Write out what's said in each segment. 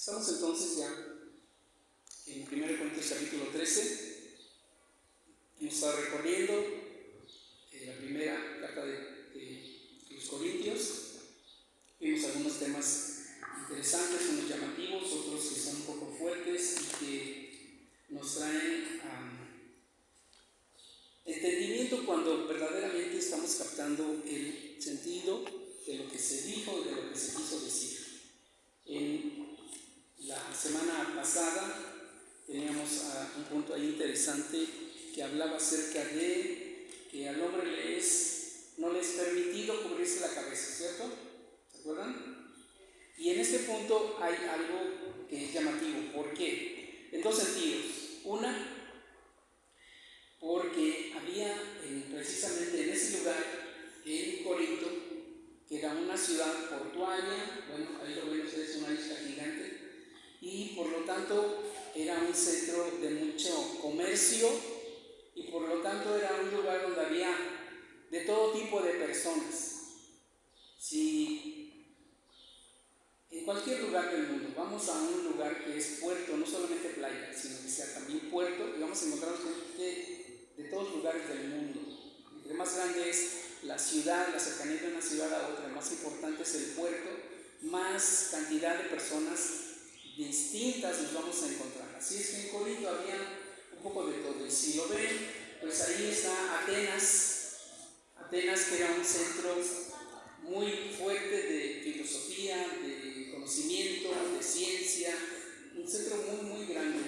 Estamos entonces ya en 1 Corintios capítulo 13. Hemos estado recorriendo la primera carta de los Corintios. Vimos algunos temas interesantes, unos llamativos, otros que son un poco fuertes y que nos traen entendimiento cuando verdaderamente estamos captando el sentido de lo que se dijo y de lo que se quiso decir. En la semana pasada teníamos un punto ahí interesante que hablaba acerca de que al hombre no le es permitido cubrirse la cabeza, ¿cierto? ¿Se acuerdan? Y en este punto hay algo que es llamativo. ¿Por qué? En dos sentidos. Una, porque había precisamente en ese lugar, en Corinto, que era una ciudad portuaria, bueno, ahí lo ven ustedes, una isla gigante, y por lo tanto era un centro de mucho comercio, y por lo tanto era un lugar donde había de todo tipo de personas. Si en cualquier lugar del mundo vamos a un lugar que es puerto, no solamente playa, sino que sea también puerto, y vamos a encontrar gente de todos lugares del mundo. Entre más grande es la ciudad, la cercanía de una ciudad a otra, más importante es el puerto, más cantidad de personas distintas nos vamos a encontrar. Así es que en Corinto había un poco de todo. Y si lo ven, pues ahí está Atenas, que era un centro muy fuerte de filosofía, de conocimiento, de ciencia, un centro muy, muy grande,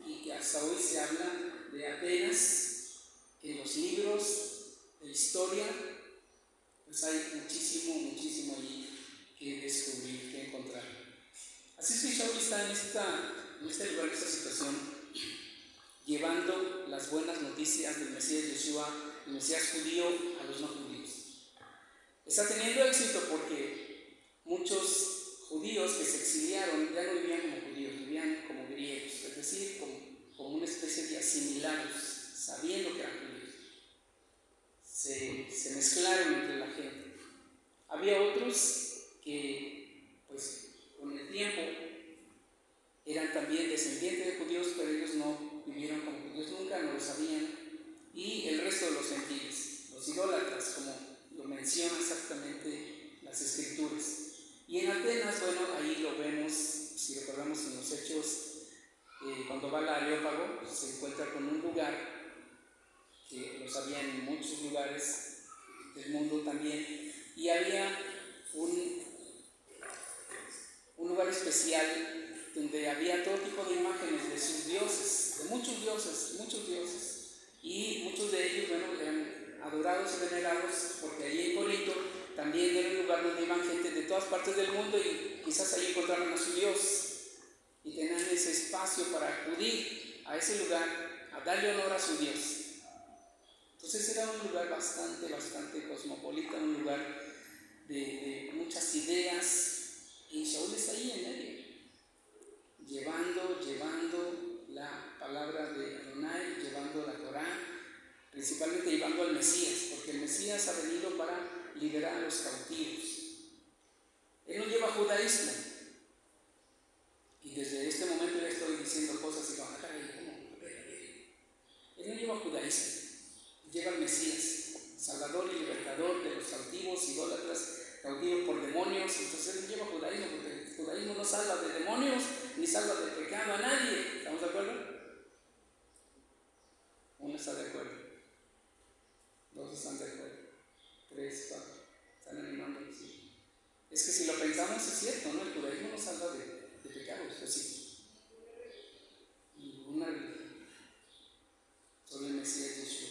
y que hasta hoy se habla de Atenas en los libros de historia. Pues hay muchísimo allí que descubrir, que encontrar. Así es que Shaul está en este lugar, en esta situación, llevando las buenas noticias del Mesías Yeshua, el Mesías judío, a los no judíos. Está teniendo éxito porque muchos judíos que se exiliaron ya no vivían como judíos, vivían como griegos, es decir, como una especie de asimilados, sabiendo que eran judíos. Se mezclaron entre la gente. Había otros que, pues, con el tiempo eran también descendientes de judíos, pero ellos no vivieron como judíos nunca, no lo sabían. Y el resto de los gentiles, los idólatras, como lo menciona exactamente las Escrituras. Y en Atenas, bueno, ahí lo vemos, si recordamos en los Hechos, cuando va al Areópago, pues, se encuentra con un lugar que los había en muchos lugares del mundo también, y había un lugar especial donde había todo tipo de imágenes de sus dioses, de muchos dioses, y muchos de ellos, bueno, eran adorados y venerados, porque allí en Corinto también era un lugar donde iban gente de todas partes del mundo y quizás allí encontraron a su Dios y tenían ese espacio para acudir a ese lugar a darle honor a su Dios. Entonces era un lugar bastante cosmopolita, un lugar de muchas ideas, y Shaul está ahí en medio, llevando la palabra de Adonai, llevando la Torá, principalmente llevando al Mesías, porque el Mesías ha venido para liberar a los cautivos. Él no lleva judaísmo, y desde este momento ya estoy diciendo cosas y van, ¿cómo? Él no lleva judaísmo, lleva al Mesías, Salvador y libertador de los cautivos, idólatras, cautivos por demonios. Entonces él lleva judaísmo, porque el judaísmo no salva de demonios ni salva de pecado a nadie. ¿Estamos de acuerdo? Uno está de acuerdo, dos están de acuerdo, 3, 4 están animando. Sí. Es que si lo pensamos es cierto, ¿no? El judaísmo no salva de pecados, pues sí. Ninguna religión, solo el Mesías Yeshua.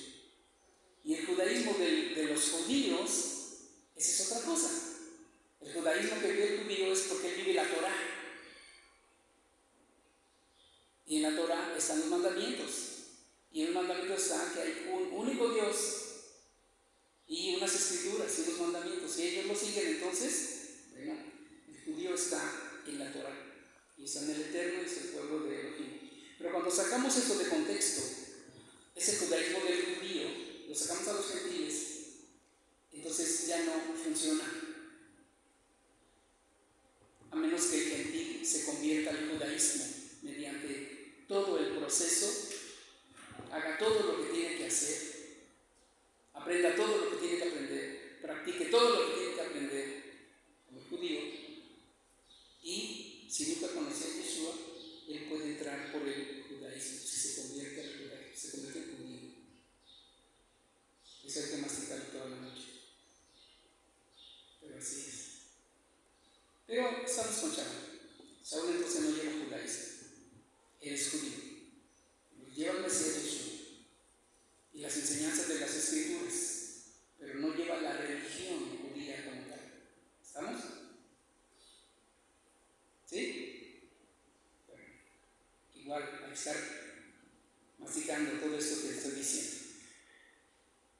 Y el judaísmo de los judíos, esa es otra cosa. El judaísmo que vive el judío es porque él vive la Torá. Y en la Torá están los mandamientos. Y en los mandamientos está que hay un único Dios y unas escrituras y unos mandamientos. Si ellos lo siguen, entonces, bueno, el judío está en la Torá y está en el Eterno y es el pueblo de Elohim. Pero cuando sacamos eso de contexto, ese judaísmo del judío, lo sacamos a los gentiles, entonces ya no funciona. A menos que el gentil se se convierta al judaísmo mediante todo el proceso, haga todo lo que tiene que hacer, aprenda todo lo que tiene que aprender, practique todo lo que tiene que aprender como judío, y si nunca conocía a Yeshua, él puede entrar por el judaísmo, si se convierte al judaísmo, se convierte en judío. Eso hay que masticarlo toda la noche. Pero así es. Pero estamos con Shaul. Shaul entonces no lleva judaísmo, él es judío. Lleva el Mesías Yeshua y las enseñanzas de las Escrituras, pero no lleva la religión judía como tal. ¿Estamos? ¿Sí? Bueno, igual hay que estar masticando todo esto que estoy diciendo.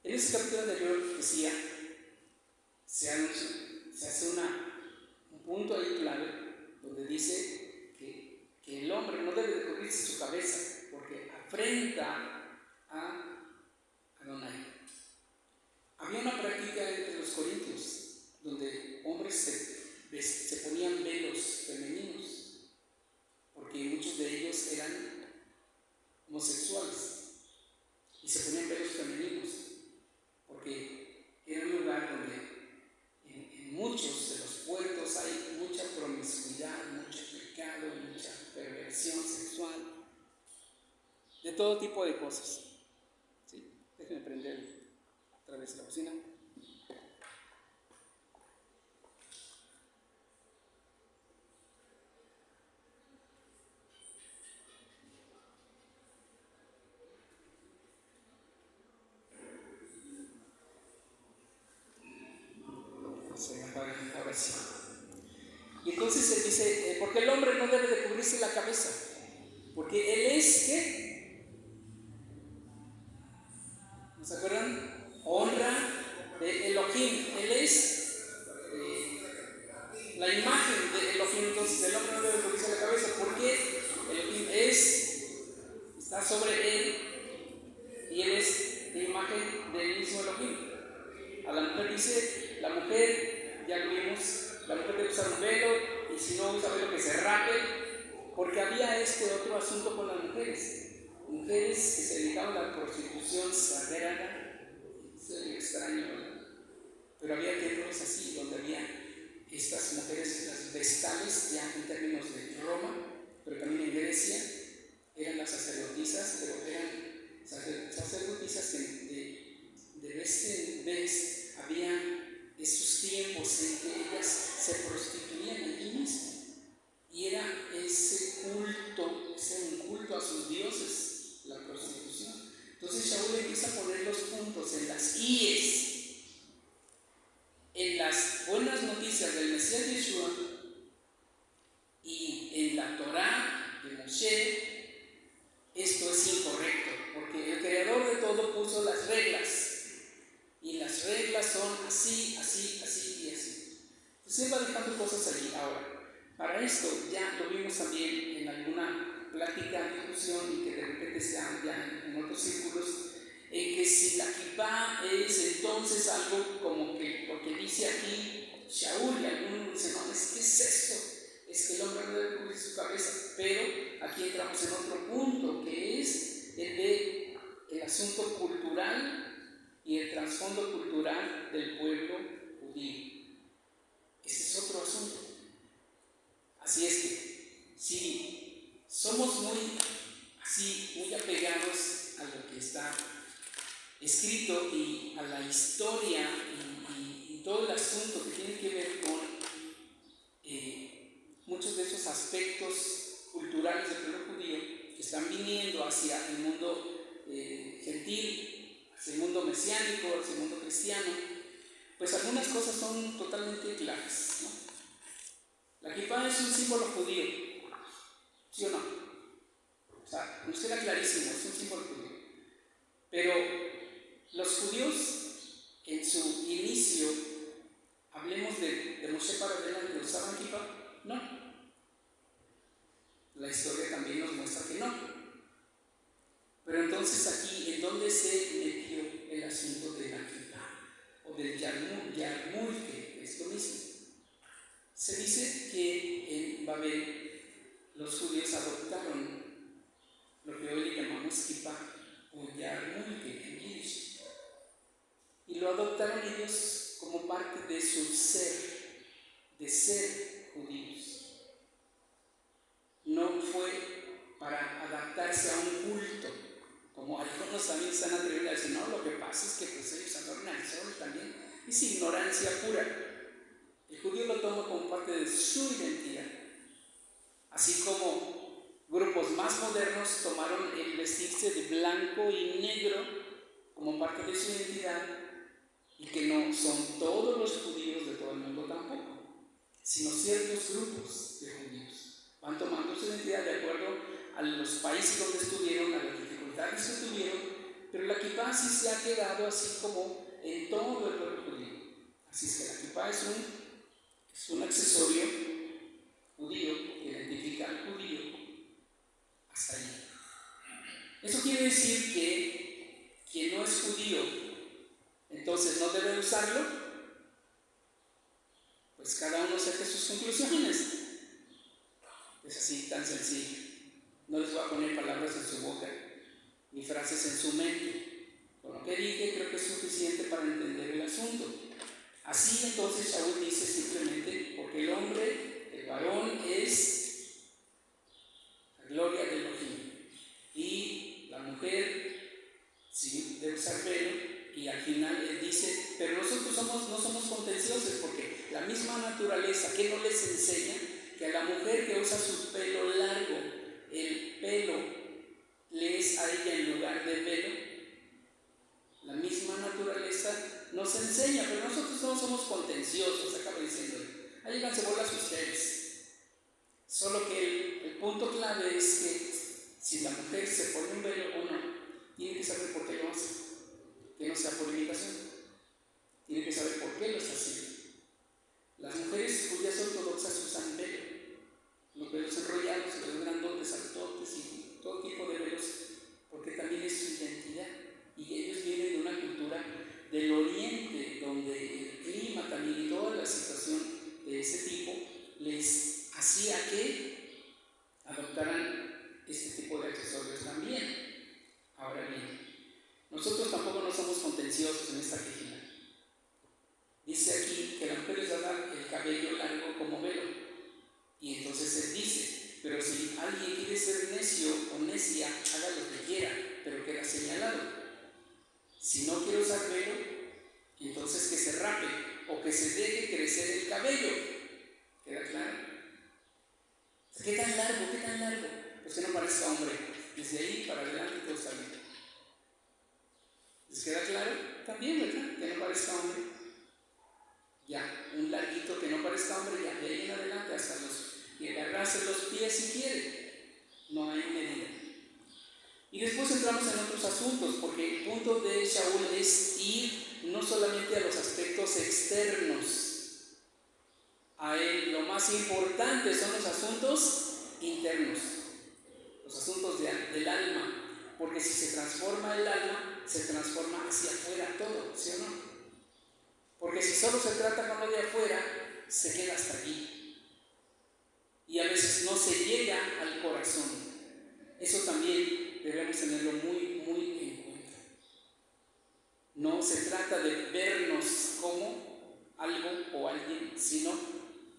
En ese capítulo anterior decía, se hace un punto ahí clave donde dice que el hombre no debe de cubrirse su cabeza porque afrenta a Adonai. Había una práctica entre los corintios donde hombres se ponían velos femeninos porque muchos de ellos eran homosexuales y se ponían velos femeninos porque era un lugar donde en muchos de los puertos hay mucha promiscuidad, mucho pecado, mucha perversión sexual, de todo tipo de cosas. ¿Sí? Déjenme prender otra vez la bocina. Ahora sí. Y entonces se dice, porque el hombre no debe de cubrirse la cabeza, porque él es, ¿qué? ¿No se acuerdan? Honra de Elohim, él es la imagen de Elohim. Entonces el hombre no debe de cubrirse la cabeza, porque Elohim está sobre él y él es la imagen del mismo Elohim. A la mujer dice, la mujer, ya lo vimos, la mujer debe usar un velo, y si no usa velo que se rape, porque había otro asunto con las mujeres que se dedicaban a la prostitución sagrada. Es extraño, ¿verdad? Pero había templos así donde había estas mujeres, las vestales, ya en términos de Roma, pero también en Grecia, eran las sacerdotisas, pero eran sacerdotisas que de vez en vez había esos tiempos en que ellas se prostituían allí mismo, y era un culto a sus dioses, la prostitución. Entonces Shaul empieza a poner los puntos en las IES, en las buenas noticias del Mesías Yeshua y en la Torá de Moshe. Esto es incorrecto, porque el creador de todo puso las reglas, y las reglas son así, así, así y así. Entonces él va dejando cosas allí. Ahora, para esto ya lo vimos también en alguna plática, discusión, y que de repente se ya en otros círculos, en que si la kipá es entonces algo como que lo que dice aquí Shaul, y algunos dicen, no, ¿qué es esto? Es que el hombre no debe cubrir su cabeza. Pero aquí entramos en otro punto, que es el asunto cultural y el trasfondo cultural del pueblo judío. Ese es otro asunto. Así es que, si somos muy apegados a lo que está escrito y a la historia y todo el asunto que tiene que ver con muchos de esos aspectos culturales del pueblo judío que están viniendo hacia el mundo gentil, hacia el mundo mesiánico, hacia el mundo cristiano, pues algunas cosas son totalmente claras, ¿no? La kipá es un símbolo judío, ¿sí o no? O sea, nos queda clarísimo, es un símbolo judío. Pero los judíos, en su inicio, hablemos de Moshe para adelante, ¿usaban kipá? No. La historia también nos muestra que no. Pero entonces aquí, ¿en dónde se metió el asunto de la kipá? O del yarmul, que es lo mismo. Se dice que en Babel los judíos adoptaron lo que hoy le llamamos kippah o yarmulke en yiddish, y lo adoptaron ellos como parte de su ser, de ser judíos. No fue para adaptarse a un culto, como algunos también están atrevidos a decir, no, lo que pasa es que pues ellos adoran al sol también, es ignorancia pura. El judío lo toma como parte de su identidad, así como grupos más modernos tomaron el vestirse de blanco y negro como parte de su identidad, y que no son todos los judíos de todo el mundo tampoco, sino ciertos grupos de judíos van tomando su identidad de acuerdo a los países donde estuvieron, a las dificultades que tuvieron, pero la kippah sí se ha quedado así como en todo el pueblo judío. Así es que la kippah es un accesorio judío que identifica al judío hasta allí. Eso quiere decir que quien no es judío, entonces no debe usarlo. Pues cada uno saque sus conclusiones. Es así, tan sencillo. No les voy a poner palabras en su boca ni frases en su mente. Con lo que dije creo que es suficiente para entender el asunto. Así entonces Shaul dice simplemente, porque el hombre, el varón, es la gloria del Elohim, y la mujer sí debe usar velo. Y al final él dice, pero nosotros no somos contenciosos, porque la misma naturaleza, que no les enseña que a la mujer que usa su pelo largo, el pelo le es a ella en lugar de velo. La misma naturaleza nos enseña, pero nosotros no somos contenciosos, acaba diciendo. Ahí háganse bolas ustedes. Solo que el punto clave es que si la mujer se pone un velo o no, tiene que saber por qué lo hace. Que no sea por imitación. Tiene que saber por qué lo está haciendo. Las mujeres judías ortodoxas usan velo. Los velos enrollados, velos grandotes, altotes y todo tipo de velos, porque también es su identidad. Y ellos vienen de una cultura del oriente, donde el clima también y toda la situación de ese tipo les hacía que adoptaran este tipo de accesorios también. Ahora bien, nosotros tampoco no somos contenciosos en esta quejina. Dice aquí que la mujer les da el cabello largo como velo. Y entonces él dice, pero si alguien quiere ser necio o necia, haga lo que quiera, pero queda señalado. Si no quiere usar velo, entonces que se rape o que se deje crecer el cabello. ¿Queda claro? ¿Qué tan largo? ¿Qué tan largo? Pues que no parezca hombre. Desde ahí para adelante todo está bien. ¿Les queda claro? También, ¿verdad? Que no parezca hombre. Ya, un larguito que no parezca hombre, ya, de ahí en adelante hasta y agarrarse los pies si quiere. No hay medida. Y después entramos en otros asuntos, porque el punto de Shaul es ir no solamente a los aspectos externos. A él lo más importante son los asuntos internos, los asuntos del alma, porque si se transforma el alma, se transforma hacia afuera todo, ¿sí o no? Porque si solo se trata con lo de afuera, se queda hasta allí. Y a veces no se llega al corazón. Eso también debemos tenerlo muy, muy en cuenta. No se trata de vernos como algo o alguien, sino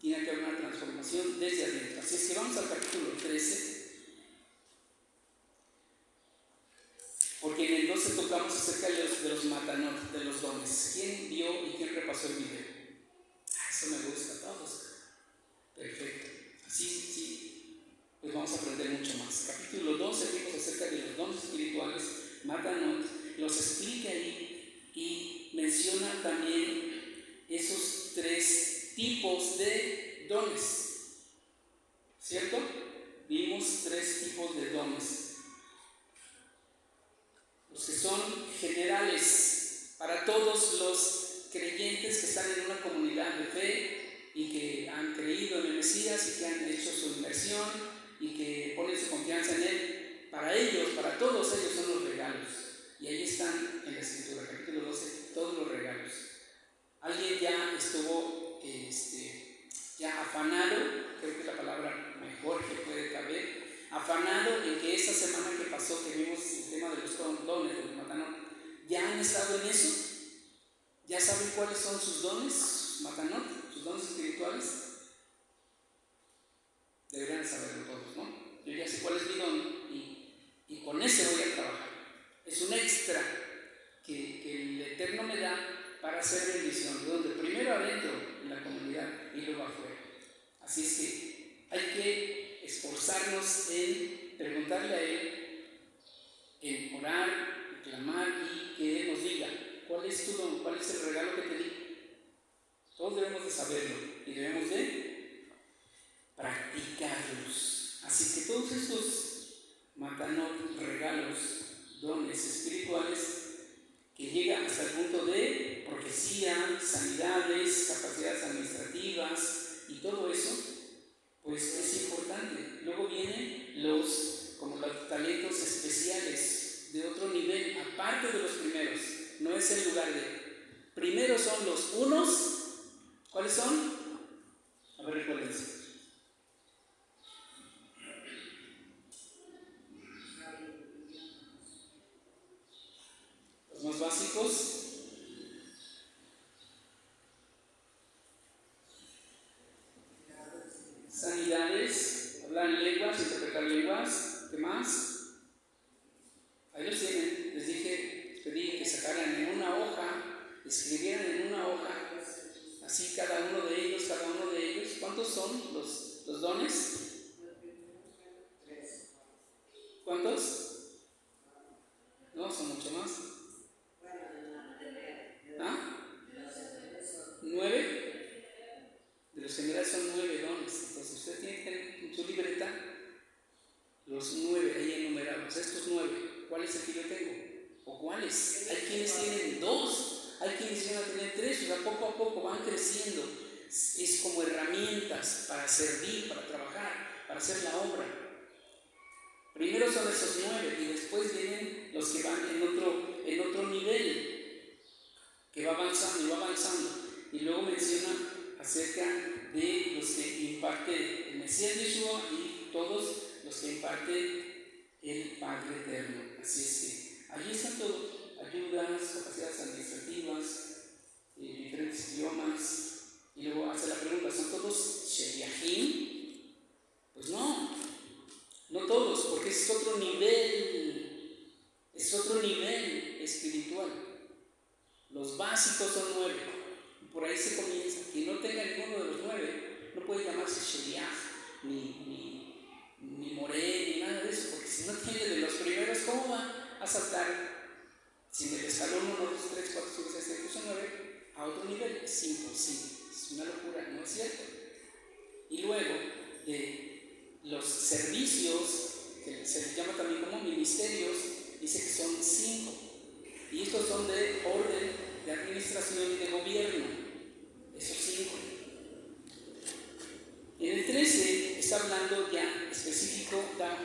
tiene que haber una transformación desde adentro. Así es que vamos al capítulo 13. Porque en el 12 tocamos acerca de los matanot, de los dones. ¿Quién vio y quién repasó el video? Eso me gusta a todos. Perfecto. Sí. Pues vamos a aprender mucho más. Capítulo 12 vimos acerca de los dones espirituales, matanot. Los explica ahí y menciona también esos 3 tipos de dones. ¿Cierto? Vimos 3 tipos de dones. Los que son generales para todos los creyentes que están en una comunidad de fe y que han creído en el Mesías y que han hecho su inversión y que ponen su confianza en Él. Para ellos, para todos ellos son los regalos. Y ahí están en la Escritura, capítulo 12, todos los regalos. Alguien ya estuvo ya afanado, creo que es la palabra mejor que puede caber dones de los matanot, ¿ya han estado en eso? ¿Ya saben cuáles son sus dones, sus matanot, sus dones espirituales? Deberían saberlo todos, ¿no? Yo ya sé cuál es mi don y con ese voy a trabajar. Es un extra que el Eterno me da para hacer bendición, de donde primero adentro en la comunidad y luego afuera. Así es que hay que esforzarnos en preguntarle a Él, en orar, en clamar y que Él nos diga cuál es tu don, cuál es el regalo que te di. Todos debemos de saberlo y debemos de practicarlos. Así que todos estos matanot, regalos, dones espirituales, que llegan hasta el punto de profecía, sanidades, capacidades administrativas y todo eso, pues es importante. Luego vienen como los talentos especiales de otro nivel, aparte de los primeros. No es el lugar de. Primero son los unos. ¿Cuáles son? A ver, recuérdense. Los más básicos. Sanidades, hablar en lenguas, interpretar lenguas. ¿Qué más? Ahí los tienen. Les pedí que sacaran en una hoja, escribieran en una hoja, así cada uno de ellos. ¿Cuántos son los dones? ¿Cuántos? No, son mucho más. ¿Ah? 9. De los generales son 9 dones. Entonces usted tiene que tener en su libreta los 9 ahí enumerados. Estos 9, ¿cuál es el que yo tengo? ¿O cuáles? Hay quienes tienen 2, hay quienes van a tener 3, o sea, poco a poco van creciendo. Es como herramientas para servir, para trabajar, para hacer la obra. Primero son esos 9 y después vienen los que van en otro nivel, que va avanzando. Y luego menciona acerca de los que imparte el Mesías Yeshua y todos los que imparte el Padre Eterno. Así es que allí están todos: ayudas, capacidades administrativas, diferentes idiomas. Y luego hace la pregunta: ¿son todos Sheliachim? Pues no todos, porque es otro nivel espiritual. Los básicos son 9, y por ahí se comienza. Quien no tenga ninguno de los 9 no puede llamarse Sheliach, ni Moré, ni nada de eso, porque si no tiene de los primeros, ¿cómo va a saltar? Si en el escalón 1, 2, 3, 4, 5, 6, 7, 8, 9 a otro nivel, es imposible, es una locura, no es cierto. Y luego de los servicios, que se les llama también como ministerios, dice que son 5, y estos son de orden, de administración y de gobierno, esos 5. En el 13 está hablando ya específico, da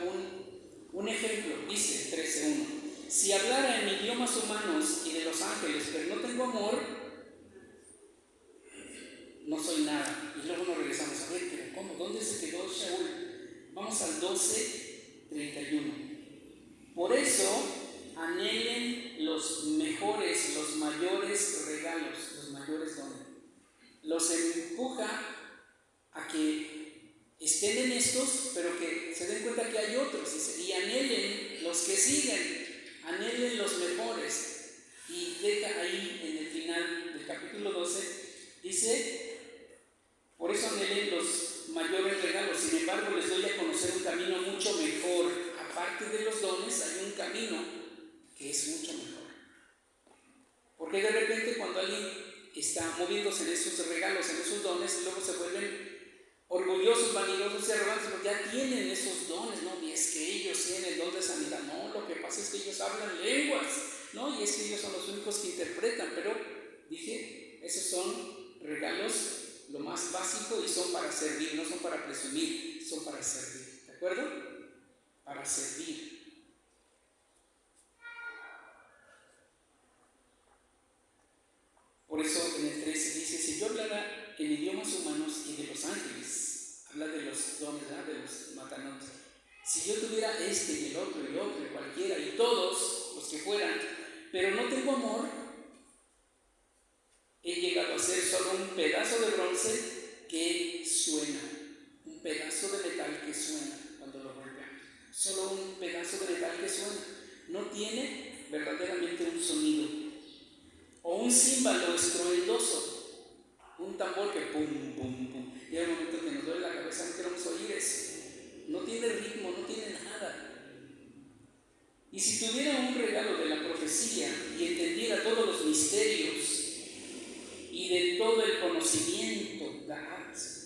un ejemplo, dice 13:1: si hablara en idiomas humanos y de los ángeles, pero no tengo amor, no soy nada. Y luego nos regresamos a ver, pero ¿cómo? ¿Dónde se quedó Shaul? Vamos al 12:31. Por eso anhelen los mejores, los mayores regalos, los mayores dones. Los empuja a que estén en estos, pero que se den cuenta que hay otros. Dice, y anhelen los que siguen, anhelen los mejores. Y deja ahí en el final del capítulo 12, dice: por eso anhelen los mayores regalos. Sin embargo, les doy a conocer un camino mucho mejor. Aparte de los dones, hay un camino que es mucho mejor. Porque de repente, cuando alguien está moviéndose en esos regalos, en esos dones, luego se vuelven orgullosos, vanidosos y arrogantes, porque ya tienen esos dones, ¿no? Y es que ellos tienen el don de sanidad. No, lo que pasa es que ellos hablan lenguas, ¿no? Y es que ellos son los únicos que interpretan. Pero dije, esos son regalos, lo más básico, y son para servir, no son para presumir, son para servir. ¿De acuerdo? Para servir. Por eso en el 13 dice: si yo hablara en idiomas humanos y de los ángeles, habla de los dones, ¿verdad? De los matanot. Si yo tuviera este y el otro y cualquiera y todos, los que fueran, pero no tengo amor, he llegado a ser solo un pedazo de bronce que suena, un pedazo de metal que suena cuando lo golpean, solo un pedazo de metal que suena, no tiene verdaderamente un sonido, o un címbalo estruendoso, un tambor que pum, pum, pum, y hay un momento que nos duele la cabeza, no queremos oír eso, no tiene ritmo, no tiene nada. Y si tuviera un regalo de la profecía y entendiera todos los misterios y de todo el conocimiento,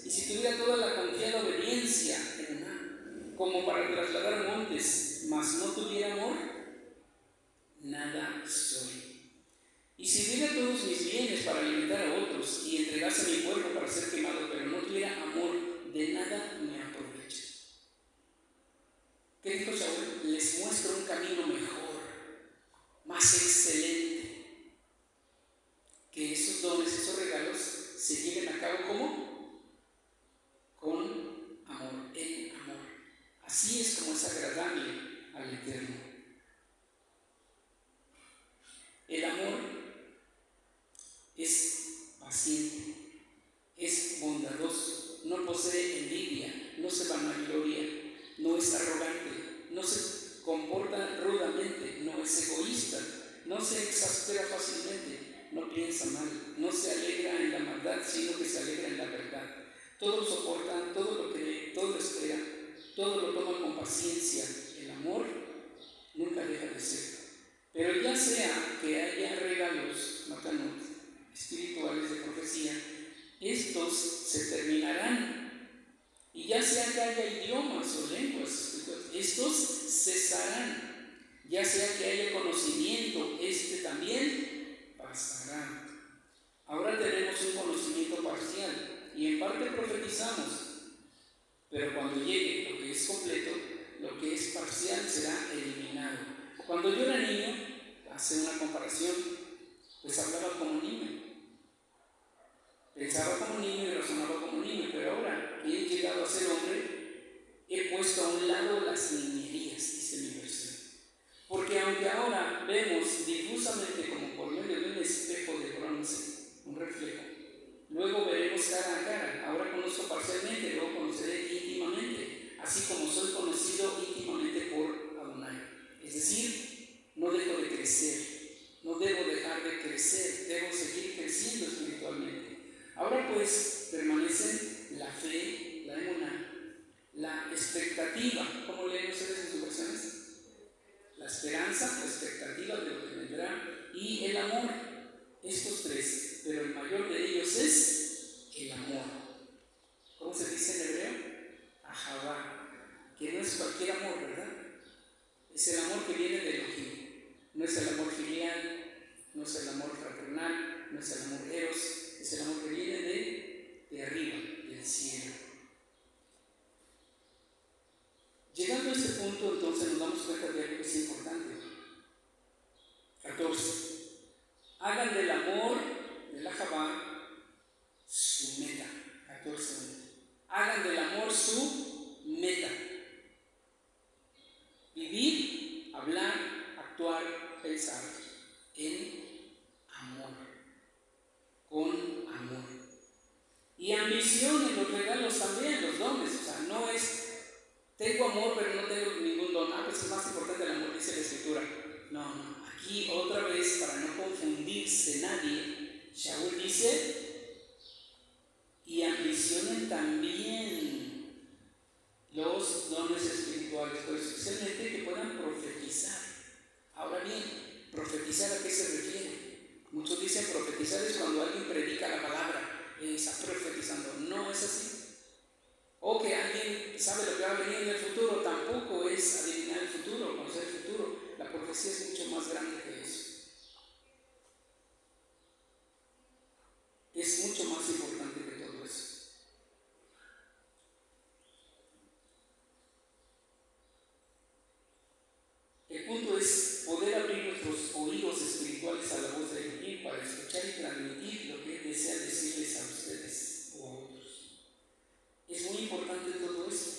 y si tuviera toda la confiada obediencia como para trasladar montes, mas no tuviera amor, nada soy. Y si diera todos mis bienes para alimentar a otros y entregase mi cuerpo para ser quemado, pero no tuviera amor, de nada me aprovecha. ¿Qué dijo Saúl? Les muestro un camino mejor, más excelente, que esos dones, esos regalos se lleven a cabo ¿cómo? Con amor, en amor. Así es como es agradable al Eterno. El amor es paciente, es bondadoso, no posee envidia, no se vanagloria, no es arrogante, no se comporta rudamente, no es egoísta, no se exaspera fácilmente, no piensa mal, no se alegra en la maldad, sino que se alegra en la verdad. Todo lo soporta, todo lo cree, todo lo espera, todo lo toma con paciencia. El amor nunca deja de ser. Pero ya sea que haya regalos, matanot, espirituales de profecía, estos se terminarán. Y ya sea que haya idiomas o lenguas, estos cesarán. Ya sea que haya conocimiento, este también pasará. Ahora tenemos un conocimiento parcial y en parte profetizamos, pero cuando llegue lo que es completo, lo que es parcial será eliminado. Cuando yo era niño, hace una comparación, pues hablaba como niño, pensaba como niño y razonaba como niño, pero ahora que he llegado a ser hombre, he puesto a un lado las niñerías, dice mi versión. Porque aunque ahora vemos difusamente como por medio de un espejo de bronce, un reflejo, luego veremos cara a cara. Ahora conozco parcialmente, luego conoceré íntimamente, así como soy conocido íntimamente por Adonai. Es decir, no dejo de crecer, no debo dejar de crecer, debo seguir creciendo espiritualmente. Ahora pues permanecen la fe, la emuná, la expectativa. ¿Cómo leen ustedes en sus versiones? La esperanza, la expectativa de lo que vendrá y el amor. Estos tres, pero el mayor de ellos es el amor. ¿Cómo se dice en hebreo? Ahavá, que no es cualquier amor, ¿verdad? Es el amor que viene de Elohim. No es el amor filial, no es el amor fraternal, no es el amor eros, es el amor que viene de arriba, del cielo. Llegando a este punto, entonces nos damos cuenta de algo que es importante. 14. Hagan del amor, de la Javá, su meta. 14. Hagan del amor su meta. Vivir, hablar, actuar, pensar en amor. Con amor. Y ambición en los regalos también, los dones. O sea, no es tengo amor pero no tengo ningún don. Pues es más importante el amor, dice la Escritura. No. Aquí otra vez, para no confundirse nadie, Shaul dice, y ambicionen también los dones espirituales, pero especialmente que puedan profetizar. Ahora bien, ¿profetizar a qué se refiere? Muchos dicen profetizar es cuando alguien predica la palabra, está profetizando. No es así. O que alguien sabe lo que va a venir en el futuro, tampoco es adivinar el futuro, conocer el futuro. La profecía es mucho más grande que eso. Es mucho más importante que todo eso. El punto es poder abrir nuestros oídos espirituales a la voz de Elohim para escuchar y transmitir lo que Él desea decirles a ustedes o a otros. Es muy importante todo esto.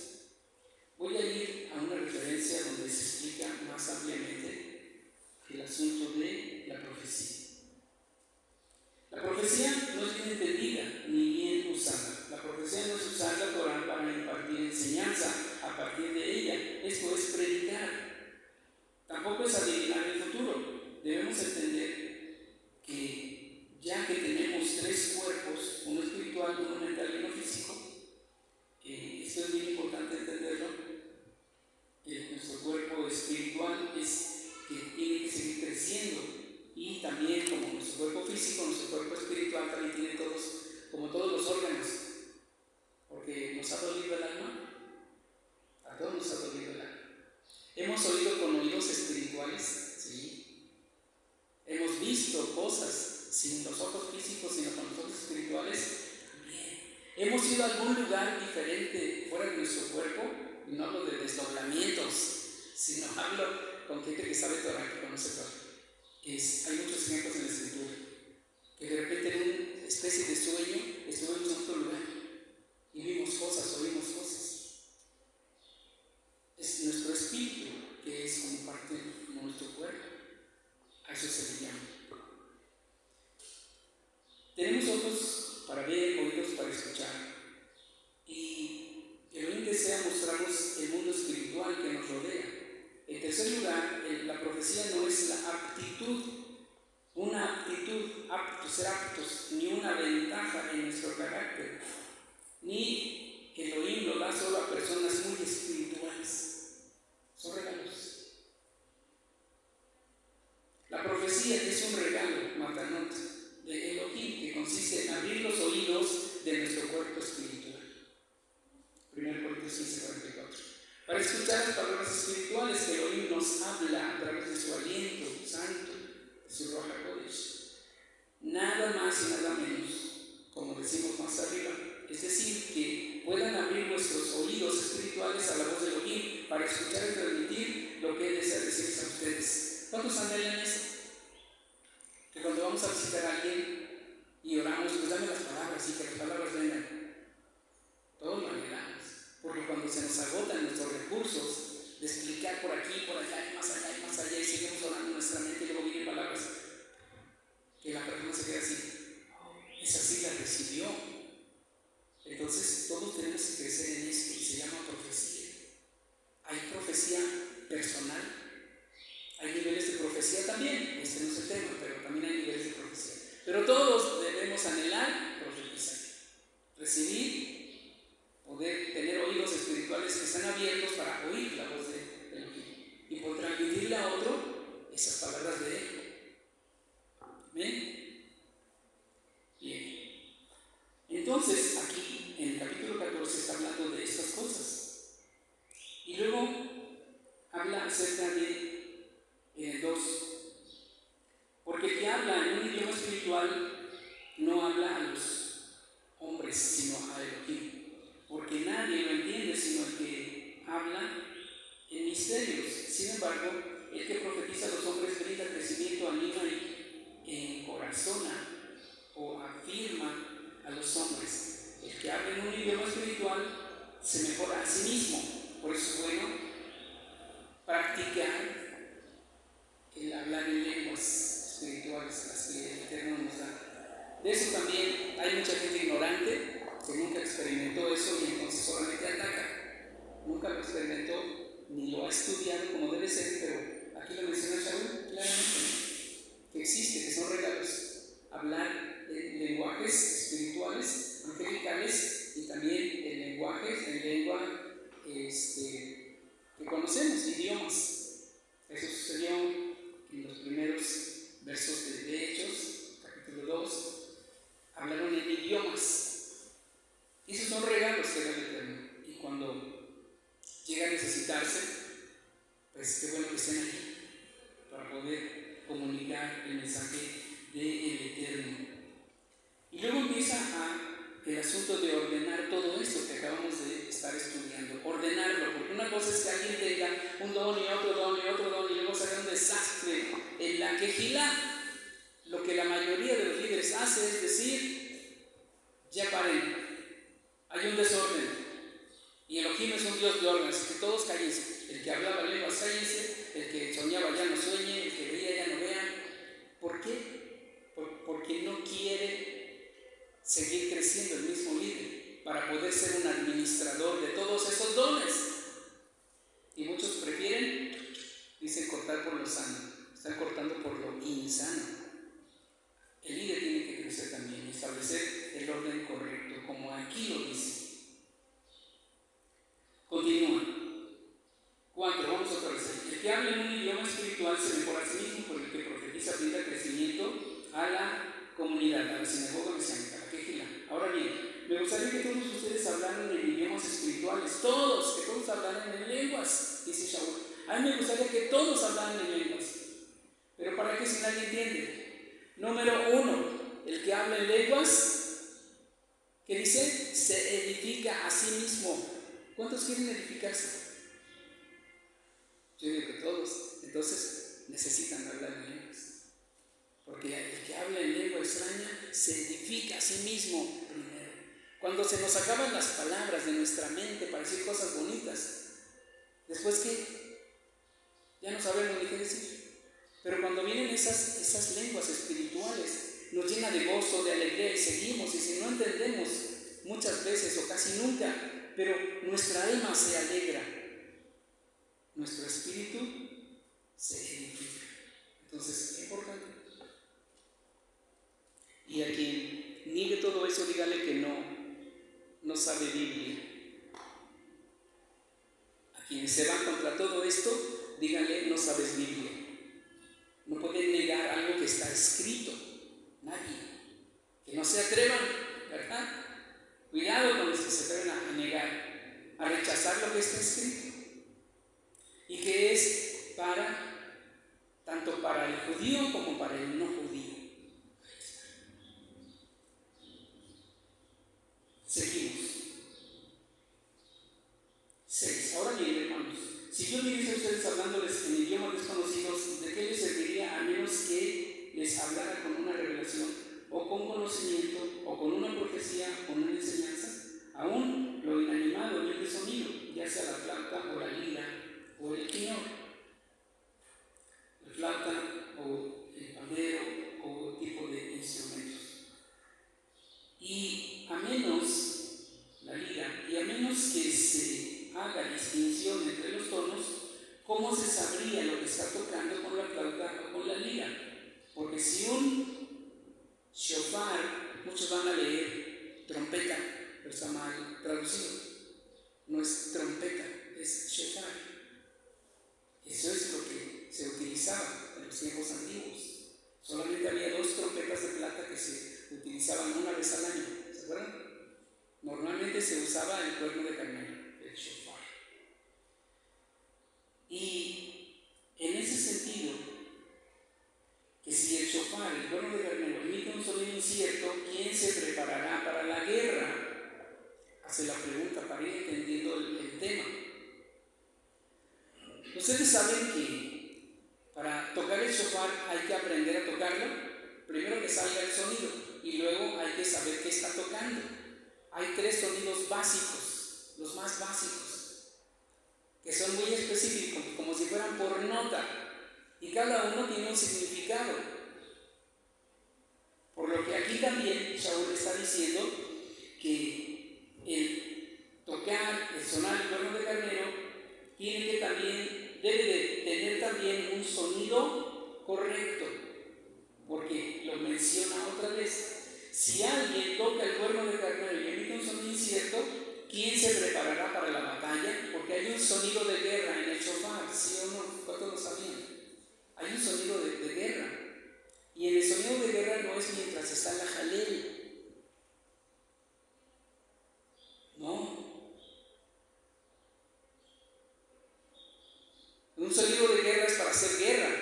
Voy a ir a una referencia donde se explica más ampliamente asunto de la profecía. La profecía no es bien entendida ni bien usada. La profecía no es usar la Torah para impartir enseñanza a partir de ella. Esto es predicar. Tampoco es adivinar el futuro. Debemos entender que ya que tenemos tres cuerpos, uno espiritual, uno mental y uno físico, esto es bien importante entenderlo. Nuestro cuerpo espiritual es que tiene que seguir creciendo, y también como nuestro cuerpo físico, nuestro cuerpo espiritual también tiene como todos los órganos, porque nos ha dolido el alma, a todos nos ha dolido el alma. Hemos oído con oídos espirituales, ¿sí? Hemos visto cosas sin los ojos físicos, sino con los ojos espirituales, también. Hemos ido a algún lugar diferente fuera de nuestro cuerpo, y no hablo de desdoblamientos, sino hablo con gente que sabe Torah, que conoce Torah. Hay muchos ejemplos en la Escritura, que de repente en una especie de sueño estuvimos en otro lugar y vimos cosas, oímos cosas. Es nuestro espíritu que es como parte de nuestro cuerpo. A eso se le llama. Tenemos ojos para ver, oídos para escuchar. Y Elohim desea mostrarnos el mundo espiritual que nos rodea. En tercer lugar, la profecía no es la aptitud, una aptitud, ser aptos, ni una ventaja en nuestro carácter, ni Elohim lo da solo a personas muy espirituales. Son regalos. La profecía es un regalo, matanot, de Elohim, que consiste en abrir los oídos de nuestro cuerpo espiritual. 1 Corintios 15:44. Para escuchar las palabras espirituales que Elohim nos habla a través de su aliento santo, de su Ruach HaKodesh. Nada más y nada menos, como decimos más arriba, es decir, que puedan abrir vuestros oídos espirituales a la voz de Elohim para escuchar y transmitir lo que Él desea decirles a ustedes. ¿Cuántos anhelan eso? Que cuando vamos a visitar a alguien y oramos, pues dame las palabras y que las palabras vengan. Todos lo anhelamos, porque cuando se nos agotan nuestros recursos de explicar por aquí, por allá, y más allá, y seguimos orando en nuestra mente y luego vienen palabras que la persona se queda así, esa sí la recibió. Entonces todos tenemos que crecer en esto y se llama profecía. Hay profecía personal, hay niveles de profecía también, este no es el tema, pero también hay niveles de profecía. Pero todos debemos anhelar profetizar, recibir, poder tener oídos espirituales que están abiertos para oír la voz de Elohim y poder transmitirle a otro esas palabras de Él. ¿Ven? Bien. Entonces, aquí en el capítulo 14 está hablando de estas cosas. Y luego habla acerca de 2. Porque el que habla en un idioma espiritual no habla a los hombres, sino a Elohim. Porque nadie lo entiende sino el que habla en misterios. Sin embargo, el que profetiza a los hombres brinda crecimiento, anima y encorazona o afirma a los hombres. El que habla en un idioma espiritual se mejora a sí mismo. Por eso es bueno practicar el hablar en lenguas espirituales, las que el Eterno nos da. De eso también hay mucha gente ignorante que nunca experimentó eso y entonces solamente ataca. Nunca lo experimentó ni lo ha estudiado como debe ser, pero aquí lo menciona Shaul claramente, que existe, que son regalos. Hablar en lenguajes espirituales, angelicales, y también en lenguajes, en lengua que conocemos, idiomas. Eso sucedió en los primeros versos de Hechos, capítulo 2. Hablaron en idiomas. Y esos son regalos que da el Eterno. Y cuando llega a necesitarse, pues qué bueno que estén aquí para poder comunicar el mensaje del Eterno. Y luego empieza el asunto de ordenar todo esto que acabamos de estar estudiando. Ordenarlo, porque una cosa es que alguien tenga un don y otro don y otro don y luego se haga un desastre en la quejilá. Lo que la mayoría de los líderes hace es decir, ya paren, hay un desorden y Elohim es un Dios de orden, así que todos cállense. El que hablaba lenguas, cállense. El que soñaba ya no sueñe. El que veía ya no vea. ¿Por qué? Porque no quiere seguir creciendo el mismo líder para poder ser un administrador de todos esos dones. Y muchos prefieren, dicen, cortar por lo sano. Están cortando por lo insano. El líder tiene que crecer también y establecer el orden correcto, como aquí lo dice. Continúa. 4. Vamos otra vez. El que habla en un idioma espiritual se mejora a sí mismo, por el que profetiza brinda crecimiento a la comunidad, a la sinagoga mesiánica, a la quejila. Ahora bien, me gustaría que todos ustedes hablaran en idiomas espirituales, que todos hablaran en lenguas, dice Shaul. A mí me gustaría que todos hablaran en lenguas. Pero ¿para qué si nadie entiende? Número 1, el que habla en lenguas, ¿qué dice? Se edifica a sí mismo. ¿Cuántos quieren edificarse? Yo digo que todos. Entonces necesitan hablar en lenguas. Porque el que habla en lengua extraña se edifica a sí mismo primero. Cuando se nos acaban las palabras de nuestra mente para decir cosas bonitas, después que ya no sabemos ni qué decir. Pero cuando vienen esas lenguas espirituales, nos llena de gozo, de alegría y seguimos. Y si no entendemos muchas veces o casi nunca, pero nuestra alma se alegra, nuestro espíritu se edifica. Entonces es importante. Y a quien niegue todo eso, dígale que no sabe Biblia. A quienes se van contra todo esto, díganle, no sabes Biblia. No pueden negar algo que está escrito. Nadie. Que no se atrevan, ¿verdad? Cuidado con los que se atreven a negar, a rechazar lo que está escrito. Y que es tanto para el judío como para el no judío. Seguimos. 6. Ahora bien, hermanos, si yo viniese a ustedes hablándoles en idiomas desconocidos, ¿de qué les serviría a menos que les hablara con una revelación, o con conocimiento, o con una profecía, o una enseñanza? Aún lo inanimado no es sonido, ya sea la flauta, o la lira, o el quinor. La flauta, o el pandero, o tipo de instrumentos. Y a menos, la lira, y a menos que se haga distinción entre los tonos, ¿cómo se sabría lo que está tocando con la flauta o con la lira? Porque si un shofar, muchos van a leer trompeta, pero está mal traducido. No es trompeta, es shofar. Eso es lo que se utilizaba en los tiempos antiguos. Solamente había 2 trompetas de plata que se utilizaban una vez al año. ¿Se acuerdan? Normalmente se usaba el cuerno de carnero, el shofar. Y en ese sentido, que si el shofar, el cuerno de carnero, emite un sonido incierto, ¿quién se preparará para la guerra? Hace la pregunta para ir entendiendo el tema. Ustedes saben que para tocar el shofar hay que aprender a tocarlo. Primero que salga el sonido y luego hay que saber qué está tocando. Hay 3 sonidos básicos, los más básicos, que son muy específicos, como si fueran por nota, y cada uno tiene un significado. Por lo que aquí también Shaul está diciendo que el tocar, el sonar el cuerno de carnero, debe de tener también un sonido correcto, porque lo menciona otra vez. Si alguien toca el cuerno de carnero y emite un sonido incierto, ¿quién se preparará para la batalla? Porque hay un sonido de guerra en el shofar, ¿sí o no? ¿Cuántos lo sabían? Hay un sonido de guerra. Y en el sonido de guerra no es mientras está la jalel. No. Un sonido de guerra es para hacer guerra.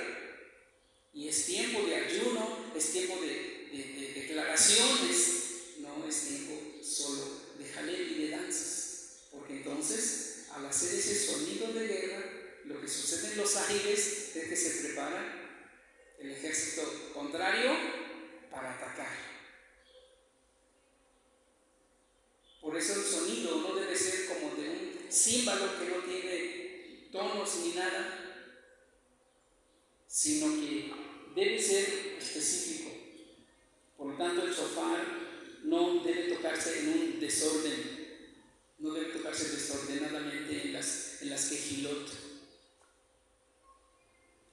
Y es tiempo de ayuno, es tiempo de declaraciones, no es tiempo solo de jalel y de danzas. Porque entonces, al hacer ese sonido de guerra, lo que sucede en los aires es que se prepara el ejército contrario para atacar. Por eso el sonido no debe ser como de un címbalo que no tiene tonos ni nada, sino que debe ser específico. Por lo tanto, el shofar no debe tocarse en un desorden, no debe tocarse desordenadamente en las quejilot,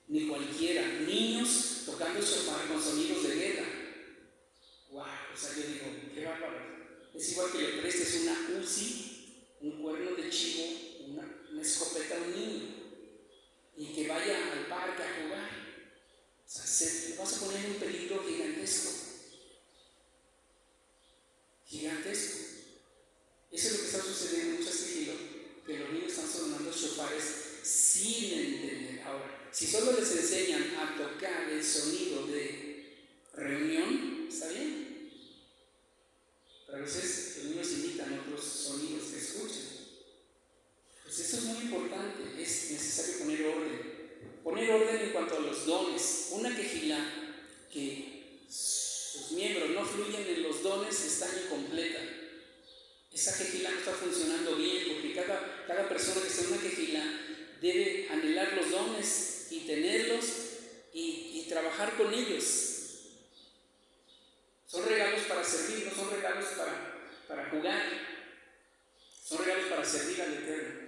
ni cualquiera. Niños tocando el shofar con sonidos de guerra. ¡Wow! O sea, yo digo, qué bárbaro. Es igual que le prestes una Uzi, un cuerno de chivo, una escopeta a un niño y que vaya al parque a jugar. O sea, le vas a poner en un peligro gigantesco. Gigantesco. Eso es lo que está sucediendo en muchas quejilot, que los niños están sonando shofares sin entender. Ahora, si solo les enseñan a tocar el sonido de reunión, está bien. Pero a veces los niños imitan otros sonidos que escuchan. Pues eso es muy importante, es necesario poner orden. Poner orden en cuanto a los dones. Una quejilá que sus miembros no fluyen en los dones está incompleta. Esa quejilá no está funcionando bien, porque cada persona que está en una quejilá debe anhelar los dones y tenerlos y trabajar con ellos. Son regalos para servir, no son regalos para jugar. Son regalos para servir al Eterno.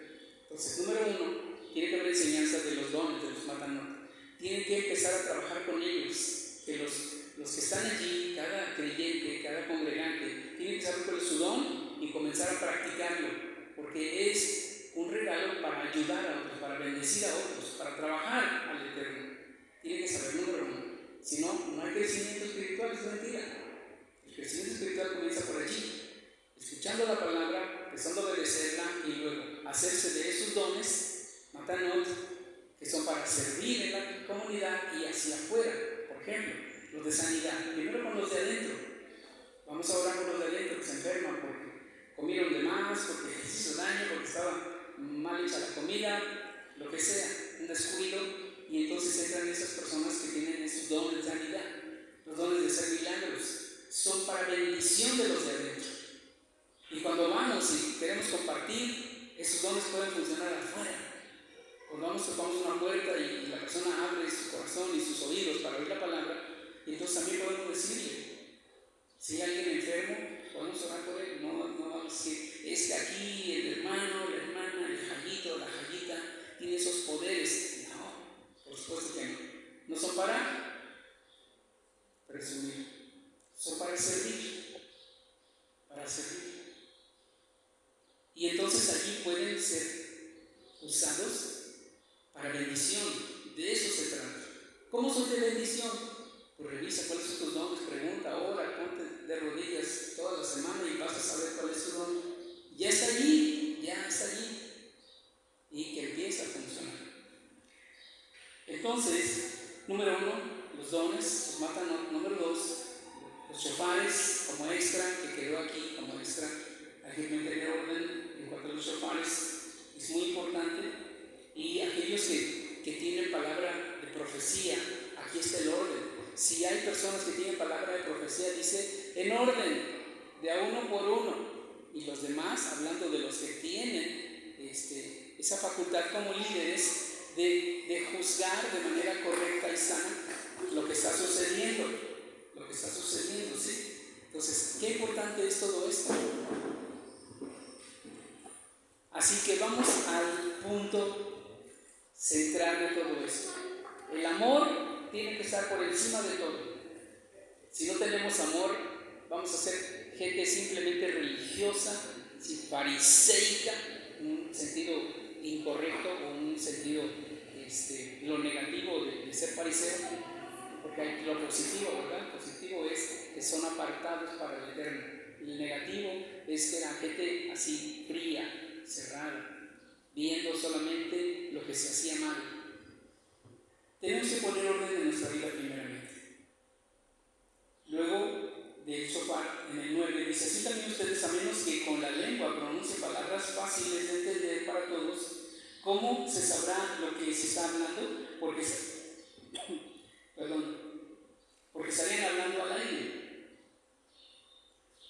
Entonces, número 1, tiene que haber enseñanza de los dones, de los matanot. Tienen que empezar a trabajar con ellos. Que los que están allí, cada creyente, cada congregante, tienen que saber cuál es su don y comenzar a practicarlo. Porque es un regalo para ayudar a otros, para bendecir a otros, para trabajar al Eterno. Tienen que saber, número 1. Si no, no hay crecimiento espiritual, es mentira. El crecimiento espiritual comienza por allí, escuchando la palabra, empezando a obedecerla y luego hacerse de esos dones, matanot, que son para servir en la comunidad y hacia afuera. Por ejemplo, los de sanidad, primero con los de adentro. Vamos a orar por los de adentro que se enferman porque comieron de más, porque les hizo daño, porque estaba mal hecha la comida, lo que sea, un descuido, y entonces entran esas personas que tienen esos dones de sanidad, los dones de hacer milagros. Son para bendición de los de adentro. Y cuando vamos y queremos compartir, esos dones pueden funcionar afuera. Cuando vamos, tocamos una puerta y la persona abre su corazón y sus oídos para oír la palabra, y entonces también podemos decirle, si hay alguien enfermo, podemos orar por él. No vamos a decir, es que aquí el hermano, la hermana, el jayito, la jayita, tiene esos poderes. No, por supuesto que no. No son para presumir. Son para servir, y entonces allí pueden ser usados para bendición. De eso se trata. ¿Cómo son de bendición? Pues revisa cuáles son tus dones, pregunta, ora, ponte de rodillas toda la semana y vas a saber cuál es tu don. Ya está allí, y que empiece a funcionar. Entonces, número 1, los dones, los matanot. Número 2, los shofares como extra, que quedó aquí como extra. Hay que mantener orden en cuanto a los shofares, es muy importante. Y aquellos que tienen palabra de profecía, aquí está el orden. Si hay personas que tienen palabra de profecía, dice en orden, de a uno por uno. Y los demás, hablando de los que tienen esa facultad como líderes de juzgar de manera correcta y sana lo que está sucediendo, ¿sí? Entonces, qué importante es todo esto. Así que vamos al punto central de todo esto. El amor tiene que estar por encima de todo. Si no tenemos amor, vamos a ser gente simplemente religiosa, fariseica, en un sentido incorrecto o en un sentido lo negativo de ser fariseo, porque hay lo positivo, ¿verdad? Lo positivo es que son apartados para el Eterno. El negativo es que era gente así fría, cerrada, viendo solamente lo que se hacía mal. Tenemos que poner orden en nuestra vida primeramente. Luego del shofar, en el 9, dice, así también ustedes, a menos que con la lengua pronuncien palabras fáciles de entender para todos, ¿cómo se sabrá lo que se está hablando? Porque estarían hablando al aire.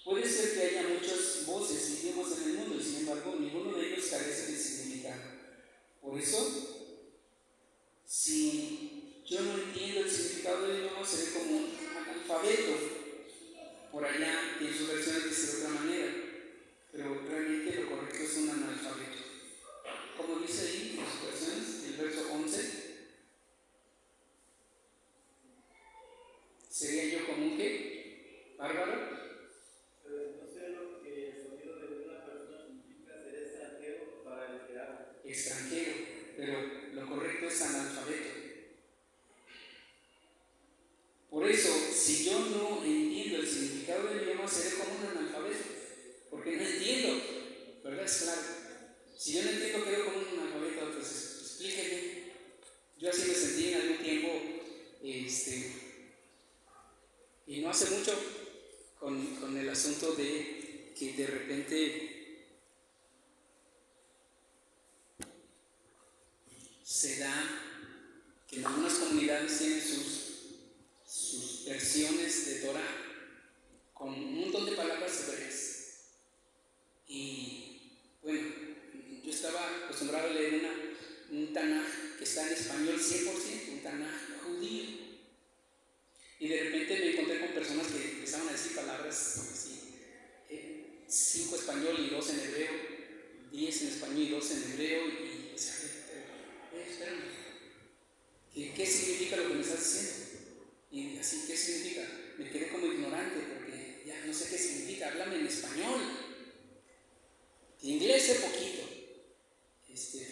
Puede ser que haya muchas voces y idiomas en el mundo, y sin embargo, ninguno de ellos carece de analfabeto. Por allá en sus versiones dice de otra manera, pero realmente lo correcto es un analfabeto. Como dice ahí en sus versiones, el verso 11, ¿sería yo como un qué? ¿Bárbaro? Pero no sé lo que el sonido de una persona significa ser extranjero para el que habla. Extranjero, pero lo correcto es analfabeto. Por eso, si yo no entiendo el significado del idioma, seré como un analfabeto, porque no entiendo, ¿verdad? Es claro. Si yo no entiendo, quedo como un analfabeto, entonces explíqueme. Yo así me sentí en algún tiempo, y no hace mucho, con el asunto de que de repente se da que en algunas comunidades tienen sus versiones de Torah con un montón de palabras hebreas. Y bueno, yo estaba acostumbrado a leer un Tanaj que está en español 100%, un Tanaj judío. Y de repente me encontré con personas que empezaban a decir palabras así, 5 español y 2 en hebreo, 10 en español y 2 en hebreo, y decía, espérame, ¿qué significa lo que me estás diciendo? Y así, ¿qué significa? Me quedé como ignorante porque ya no sé qué significa, háblame en español. Inglés sé poquito,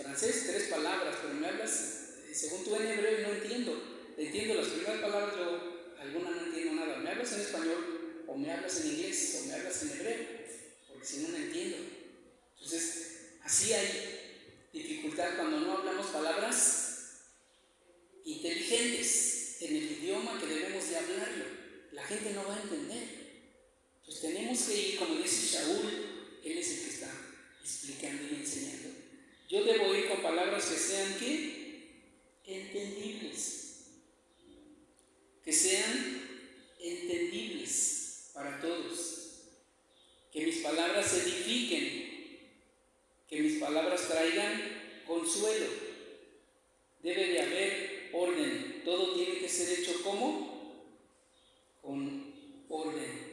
francés 3 palabras, pero me hablas, según tú en hebreo, y no entiendo. Entiendo las primeras palabras, luego algunas no entiendo nada. Me hablas en español, o me hablas en inglés, o me hablas en hebreo, porque si no, no entiendo. Entonces, así hay dificultad cuando no hablamos palabras inteligentes en el idioma que debemos de hablarlo. La gente no va a entender. Entonces tenemos que ir, como dice Shaul, él es el que está explicando y enseñando. Yo debo ir con palabras que sean ¿qué? Entendibles. Que sean entendibles para todos. Que mis palabras edifiquen. Que mis palabras traigan consuelo. Debe de haber orden. Todo tiene que ser hecho ¿cómo? Con orden.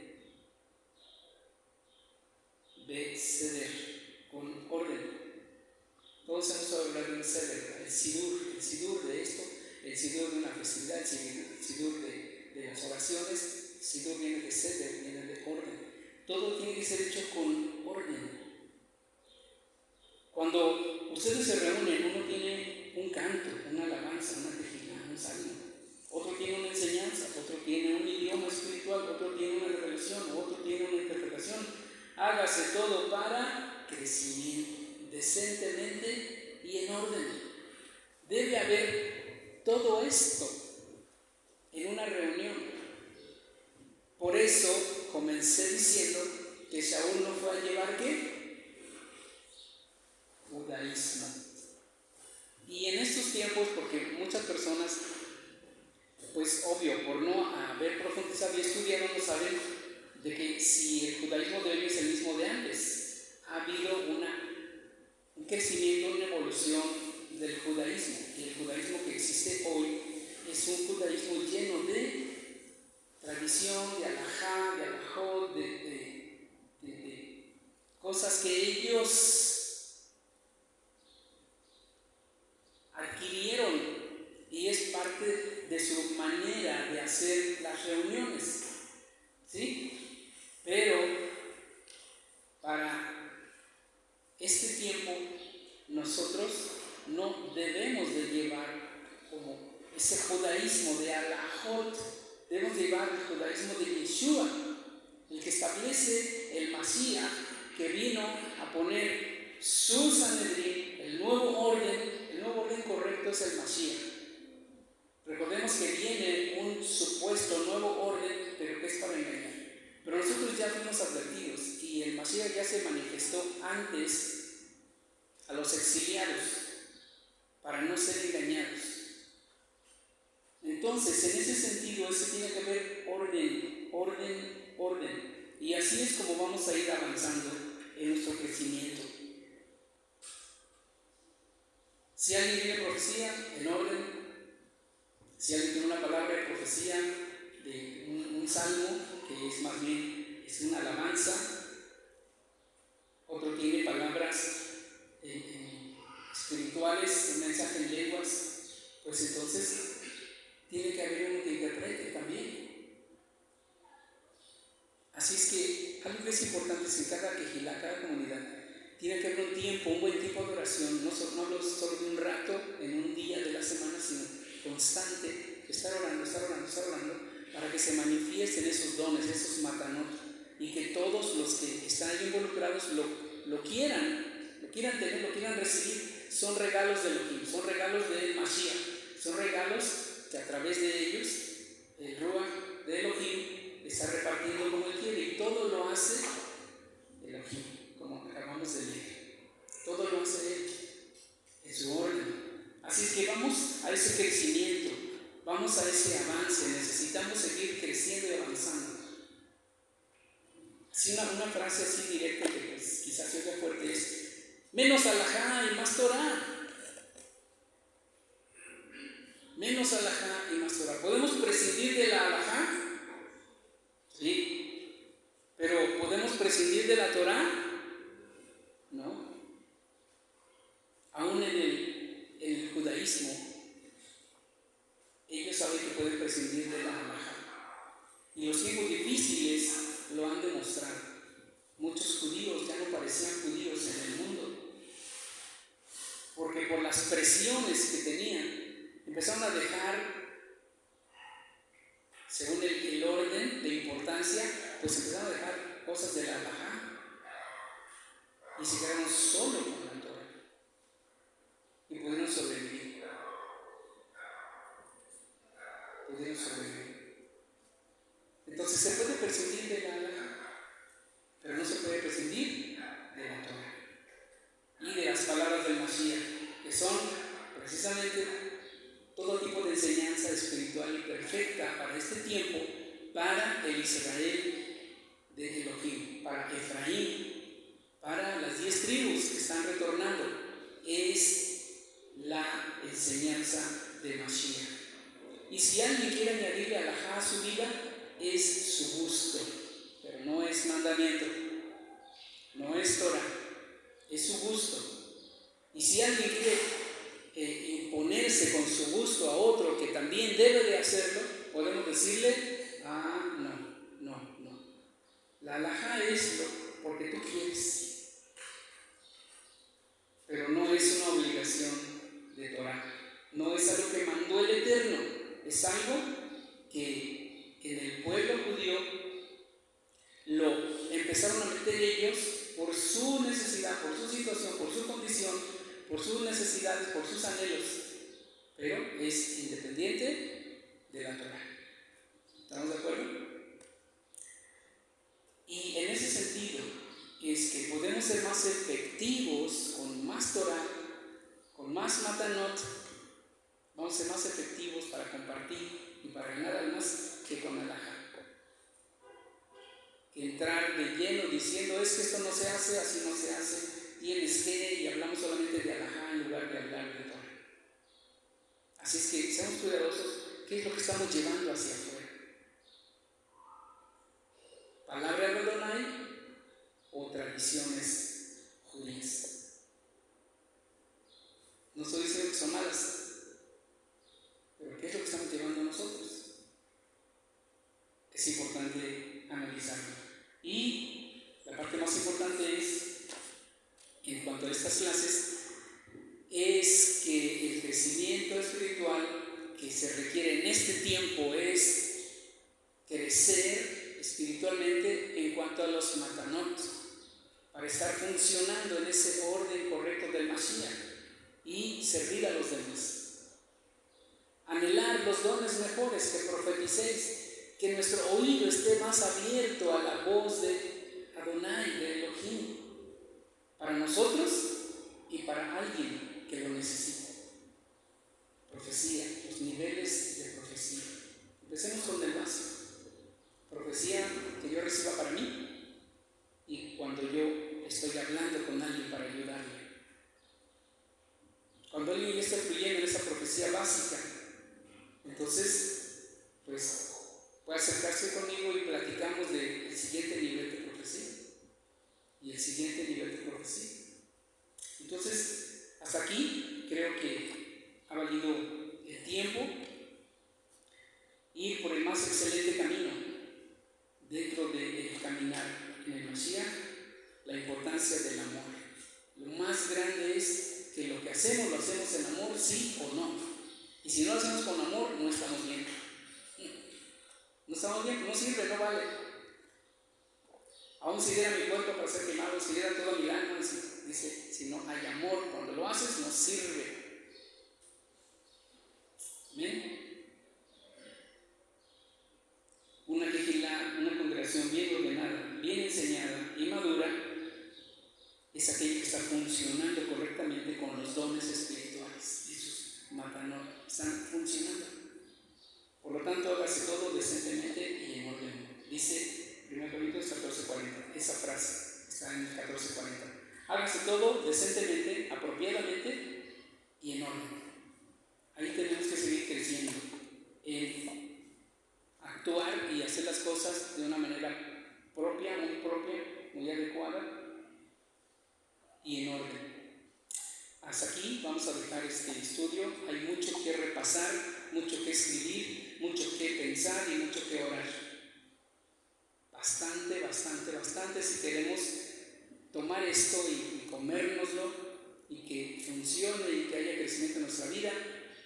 Seder, con orden. Todos hemos hablado de un seder, el sidur de esto, el sidur de una festividad, el sidur de las oraciones. El sidur viene de seder, viene de orden. Todo tiene que ser hecho con orden. Cuando ustedes se reúnen, uno tiene un canto, una alabanza, una tefilá, un salmo. Otro tiene una enseñanza, otro tiene un idioma espiritual, otro tiene una revelación, otro tiene una interpretación. Hágase todo para crecimiento, decentemente y en orden. Debe haber todo esto en una reunión. Por eso comencé diciendo que Saúl no fue a llevar ¿qué? Judaísmo. Y en estos tiempos, porque muchas personas, pues obvio, por no haber profundizado y estudiado, no saben de que si el judaísmo de hoy es el mismo de antes. Ha habido un crecimiento, una evolución del judaísmo. Y el judaísmo que existe hoy es un judaísmo lleno de tradición, de alajá, de alajot, de cosas que ellos adquirieron y es parte de su manera de hacer las reuniones. ¿Sí? Pero para este tiempo nosotros no debemos de llevar como ese judaísmo de alajot, debemos llevar el judaísmo de Yeshua, el que establece el Mashiach, que vino a poner su Sanedrín, el nuevo orden correcto es el Mashiach. Recordemos que viene un supuesto nuevo orden, pero que es para engañar. Pero nosotros ya fuimos advertidos y el Mashiach ya se manifestó antes a los exiliados para no ser engañados. Entonces, en ese sentido, tiene que haber orden. Y así es como vamos a ir avanzando en nuestro crecimiento. Si alguien tiene profecía, en orden. Si alguien tiene una palabra de profecía, de un salmo, que es más bien es una alabanza. Otro tiene palabras espirituales, un mensaje en lenguas. Pues entonces tiene que haber uno que interprete también. Así es que algo que es importante es que cada quejilá, cada comunidad, tiene que haber un tiempo, un buen tiempo de oración. No hablo solo de un rato en un día de la semana, sino constante, estar orando, para que se manifiesten esos dones, esos matanot, y que todos los que están ahí involucrados lo quieran tener, lo quieran recibir. Son regalos de Elohim, son regalos de Mashiach, son regalos que a través de ellos el Ruach de Elohim está repartiendo como Él quiere, y todo lo hace Elohim, como acabamos de leer. Todo lo hace Él en su orden. Así es que vamos a ese crecimiento, vamos a ese avance. Necesitamos seguir creciendo y avanzando. Así una frase así directa que pues, quizás se oiga fuerte es: menos alajá y más Torah. Menos alajá y más Torah. ¿Podemos prescindir de la alajá? Sí. ¿Pero podemos prescindir de la Torah? No. Aún en el judaísmo, ellos saben que pueden prescindir de la alajá. Y los tiempos difíciles lo han demostrado. Muchos judíos ya no parecían judíos en el mundo, porque por las presiones que tenían, empezaron a dejar, según el orden de importancia, pues empezaron a dejar cosas de la alajá y se quedaron solo con la Torah y pudieron sobrevivir. Entonces se puede prescindir de la alajá, pero no se puede prescindir de la Torah y de las palabras del Mashiach, que son precisamente todo tipo de enseñanza espiritual y perfecta para este tiempo, para el Israel de Elohim, para Efraín, para las 10 tribus que están retornando. Es la enseñanza de Mashiach. Y si alguien quiere añadirle alajá a su vida, es su gusto, pero no es mandamiento, no es Torah, es su gusto. Y si alguien quiere imponerse con su gusto a otro que también debe de hacerlo, podemos decirle: no. La alajá es porque tú quieres, pero no es una obligación de Torah, no es algo que mandó el Eterno, es algo que en el pueblo judío lo empezaron a meter ellos por su necesidad, por su situación, por su condición, por sus necesidades, por sus anhelos, pero es independiente de la Torah. ¿Estamos de acuerdo? Y en ese sentido es que podemos ser más efectivos con más Torah, con más matanot. Vamos a ser más efectivos para compartir y para ganar almas que con alajá. Que entrar de lleno diciendo: es que esto no se hace, así no se hace, tienes que, y hablamos solamente de alajá en lugar de hablar de Torah. Así es que seamos cuidadosos. ¿Qué es lo que estamos llevando hacia afuera? ¿Palabra de Adonai o tradiciones judías? No estoy diciendo que son malas, pero ¿qué es lo que estamos llevando nosotros? Es importante analizarlo. Y la parte más importante es, en cuanto a estas clases, es que el crecimiento espiritual que se requiere en este tiempo es crecer espiritualmente en cuanto a los matanot, para estar funcionando en ese orden correcto del Mashiach y servir a los demás. Anhelar los dones mejores, que profeticéis, que nuestro oído esté más abierto a la voz de Adonai, de Elohim, para nosotros y para alguien que lo necesita. Profecía, los niveles de profecía. Empecemos con el básico. Profecía que yo reciba para mí y cuando yo estoy hablando con alguien para ayudarle. Cuando alguien está fluyendo en esa profecía básica, entonces, pues, puede acercarse conmigo y platicamos del siguiente nivel de profecía y el siguiente nivel de profecía. Entonces, hasta aquí creo que ha valido el tiempo ir por el más excelente camino dentro del caminar en el Mashiach, la importancia del amor. Lo más grande es que lo que hacemos, lo hacemos en amor, sí o no. Y si no lo hacemos con amor, no estamos bien. No estamos bien, no sirve, no vale. Aún si diera mi cuerpo para ser quemado, si diera todo mi alma, dice, si no hay amor, cuando lo haces, no sirve. ¿Bien? Una quejilá, una congregación bien ordenada, bien enseñada y madura, es aquella que está funcionando correctamente con los dones espirituales. Esos matanot están funcionando. Por lo tanto, hágase todo decentemente y en orden. Dice 1 Corintios 14:40. Esa frase está en el 14:40. Hágase todo decentemente, apropiadamente y en orden. Ahí tenemos que seguir creciendo en actuar y hacer las cosas de una manera propia, muy adecuada y en orden. Hasta aquí vamos a dejar este estudio. Hay mucho que repasar, mucho que escribir, mucho que pensar y mucho que orar. Bastante. Si queremos tomar esto y comérnoslo y que funcione y que haya crecimiento en nuestra vida,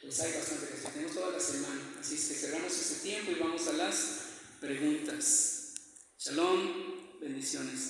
pues hay bastante que hacer. Tenemos toda la semana. Así es que cerramos este tiempo y vamos a las preguntas. Shalom, bendiciones.